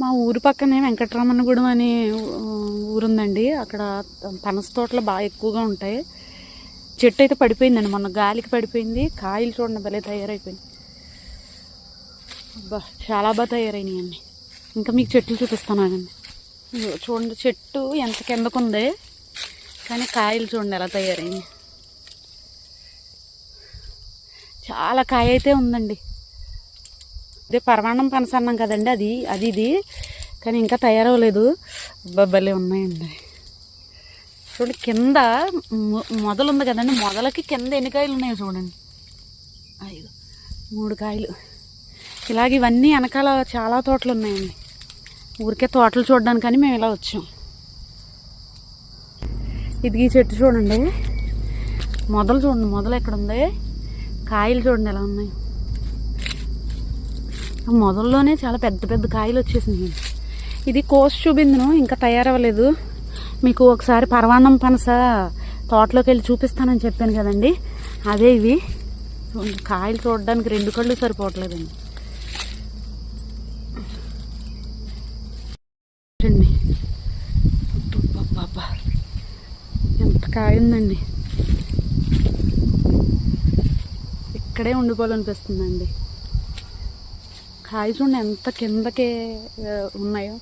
మా ఊరు పక్కనే వెంకటరమణగూడెం అనే ఊరుందండి. అక్కడ పనస తోటలు బాగా ఎక్కువగా ఉంటాయి. చెట్టు అయితే పడిపోయిందండి, మొన్న గాలికి పడిపోయింది. కాయలు చూడండి భలే తయారైపోయింది. అబ్బా చాలా బాగా తయారైనాయండి. ఇంకా మీకు చెట్లు చూపిస్తానండి. చూడండి చెట్టు ఎంత కిందకుంది, కానీ కాయలు చూడండి ఎలా తయారైంది. చాలా కాయ అయితే ఉందండి. ఇదే పరమాన్నం పనస అన్నాం కదండి, ఇది కానీ ఇంకా తయారవలేదు. భలే ఉన్నాయండి. చూడండి కింద మొదలు ఉంది కదండి, మొదలకి కింద ఎన్ని కాయలు ఉన్నాయో చూడండి. 3 కాయలు. ఇలాగ ఇవన్నీ వెనకాల చాలా తోటలు ఉన్నాయండి. ఊరికే తోటలు చూడడానికని మేము ఇలా వచ్చాం. ఇది ఈ చెట్టు చూడండి, మొదలు చూడండి, మొదలు ఎక్కడ ఉంది, కాయలు చూడండి ఎలా ఉన్నాయి. మొదల్లోనే చాలా పెద్ద పెద్ద కాయలు వచ్చేసినాయి. ఇది కోసి చూపిందును, ఇంకా తయారవ్వలేదు. మీకు ఒకసారి పరమాన్నం పనస తోటలోకి వెళ్ళి చూపిస్తానని చెప్పాను కదండి, అదే ఇవి. కాయలు చూడడానికి 2 కళ్ళు సరిపోవట్లేదండి. చూడండి బాబా ఎంత కాయ ఉందండి. ఇక్కడే ఉండిపోవాలనిపిస్తుందండి. కాయ చూడండి ఎంత కిందకే ఉన్నాయో.